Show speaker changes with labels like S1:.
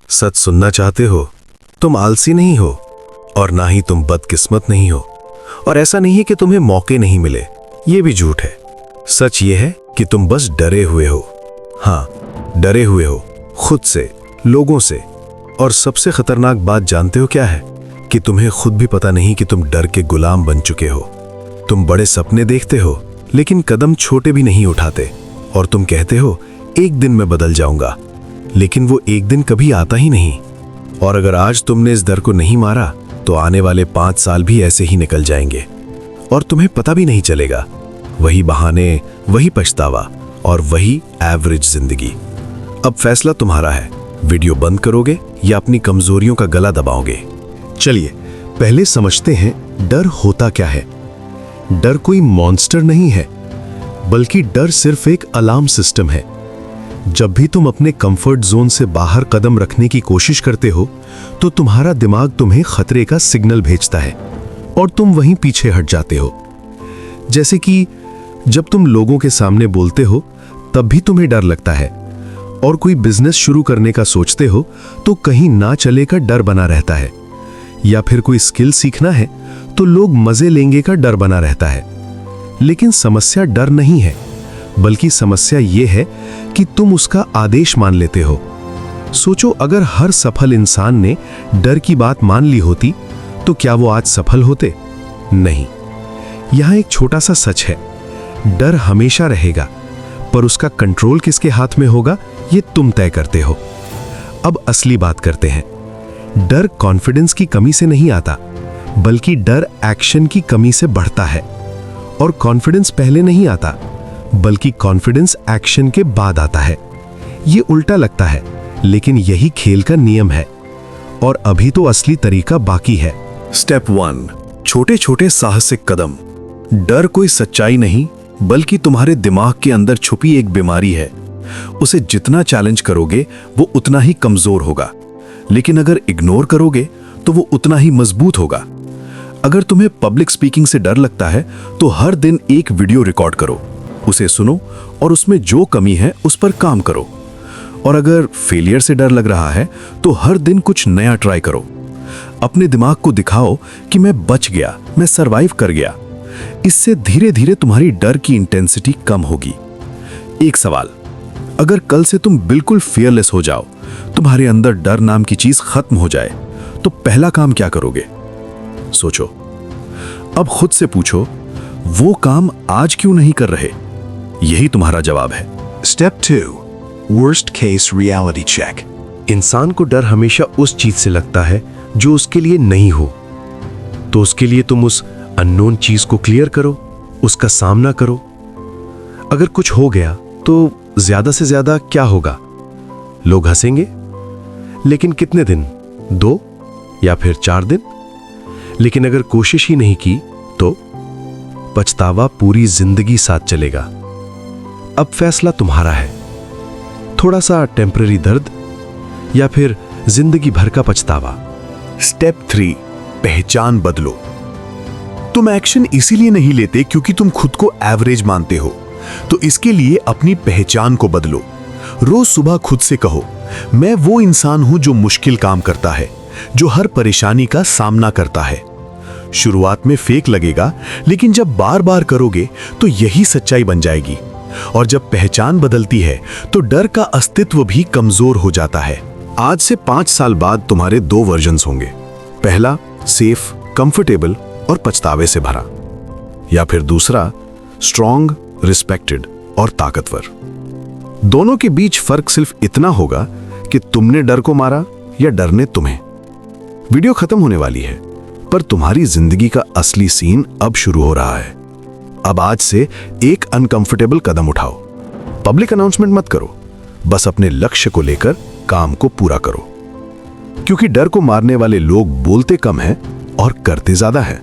S1: सच सुनना चाहते हो? तुम आलसी नहीं हो और ना ही तुम बदकिस्मत नहीं हो, और ऐसा नहीं है कि तुम्हें मौके नहीं मिले, ये भी झूठ है। सच ये है कि तुम बस डरे हुए हो। हाँ, डरे हुए हो खुद से, लोगों से, और सबसे खतरनाक बात जानते हो क्या है? कि तुम्हें खुद भी पता नहीं कि तुम डर के गुलाम बन चुके हो। तुम बड़े सपने देखते हो लेकिन कदम छोटे भी नहीं उठाते, और तुम कहते हो एक दिन मैं बदल जाऊंगा, लेकिन वो एक दिन कभी आता ही नहीं। और अगर आज तुमने इस डर को नहीं मारा तो आने वाले 5 साल भी ऐसे ही निकल जाएंगे और तुम्हें पता भी नहीं चलेगा। वही बहाने, वही पछतावा और वही एवरेज जिंदगी। अब फैसला तुम्हारा है, वीडियो बंद करोगे या अपनी कमजोरियों का गला दबाओगे।
S2: चलिए पहले समझते हैं डर होता क्या है। डर कोई मॉन्स्टर नहीं है, बल्कि डर सिर्फ एक अलार्म सिस्टम है। जब भी तुम अपने कंफर्ट जोन से बाहर कदम रखने की कोशिश करते हो तो तुम्हारा दिमाग तुम्हें खतरे का सिग्नल भेजता है और तुम वहीं पीछे हट जाते हो। जैसे कि जब तुम लोगों के सामने बोलते हो तब भी तुम्हें डर लगता है, और कोई बिजनेस शुरू करने का सोचते हो तो कहीं ना चले का डर बना रहता है, या फिर कोई स्किल सीखना है तो लोग मजे लेंगे का डर बना रहता है। लेकिन समस्या डर नहीं है, बल्कि समस्या यह है कि तुम उसका आदेश मान लेते हो। सोचो, अगर हर सफल इंसान ने डर की बात मान ली होती तो क्या वो आज सफल होते? नहीं। यहां एक छोटा सा सच है, डर हमेशा रहेगा, पर उसका कंट्रोल किसके हाथ में होगा ये तुम तय करते हो। अब असली बात करते हैं। डर कॉन्फिडेंस की कमी से नहीं आता, बल्कि डर एक्शन की कमी से बढ़ता है। और कॉन्फिडेंस पहले नहीं आता, बल्कि कॉन्फिडेंस एक्शन के बाद आता है। ये उल्टा लगता है, लेकिन यही खेल का नियम है। और अभी तो असली तरीका बाकी है।
S1: स्टेप 1, छोटे छोटे साहसिक कदम। डर कोई सच्चाई नहीं, बल्कि तुम्हारे दिमाग के अंदर छुपी एक बीमारी है। उसे जितना चैलेंज करोगे वो उतना ही कमजोर होगा, लेकिन अगर इग्नोर करोगे तो वो उतना ही मजबूत होगा। अगर तुम्हें पब्लिक स्पीकिंग से डर लगता है तो हर दिन एक वीडियो रिकॉर्ड करो, उसे सुनो और उसमें जो कमी है उस पर काम करो। और अगर फेलियर से डर लग रहा है तो हर दिन कुछ नया ट्राई करो। अपने दिमाग को दिखाओ कि मैं बच गया, मैं सरवाइव कर गया। इससे धीरे धीरे तुम्हारी डर की इंटेंसिटी कम होगी। एक सवाल, अगर कल से तुम बिल्कुल फियरलेस हो जाओ, तुम्हारे अंदर डर नाम की चीज खत्म हो जाए, तो पहला काम क्या करोगे? सोचो। अब खुद से पूछो, वो काम आज क्यों नहीं कर रहे? यही तुम्हारा जवाब है।
S3: Step 2, worst case reality check.
S2: इंसान को डर हमेशा उस चीज से लगता है जो उसके लिए नहीं हो। तो उसके लिए तुम उस अननोन चीज को क्लियर करो, उसका सामना करो। अगर कुछ हो गया तो ज्यादा से ज्यादा क्या होगा? लोग हंसेंगे, लेकिन कितने दिन? 2 या फिर 4 दिन? लेकिन अगर कोशिश ही नहीं की तो पछतावा पूरी जिंदगी साथ चलेगा। अब फैसला तुम्हारा है, थोड़ा सा टेम्पररी दर्द या फिर जिंदगी भर का पछतावा।
S3: स्टेप 3, पहचान बदलो। तुम एक्शन इसीलिए नहीं लेते क्योंकि तुम खुद को एवरेज मानते हो, तो इसके लिए अपनी पहचान को बदलो। रोज सुबह खुद से कहो, मैं वो इंसान हूं जो मुश्किल काम करता है, जो हर परेशानी का सामना करता है। शुरुआत में फेक लगेगा, लेकिन जब बार बार करोगे तो यही सच्चाई बन जाएगी। और जब पहचान बदलती है तो डर का अस्तित्व भी कमजोर हो जाता है।
S1: आज से 5 साल बाद तुम्हारे 2 वर्जन्स होंगे। पहला सेफ, कंफर्टेबल और पछतावे से भरा, या फिर दूसरा स्ट्रॉन्ग, रिस्पेक्टेड और ताकतवर। दोनों के बीच फर्क सिर्फ इतना होगा कि तुमने डर को मारा या डर ने तुम्हें। वीडियो खत्म होने वाली है, पर तुम्हारी जिंदगी का असली सीन अब शुरू हो रहा है। अब आज से एक अनकंफर्टेबल कदम उठाओ। पब्लिक अनाउंसमेंट मत करो, बस अपने लक्ष्य को लेकर काम को पूरा करो, क्योंकि डर को मारने वाले लोग बोलते कम हैं और करते ज्यादा हैं।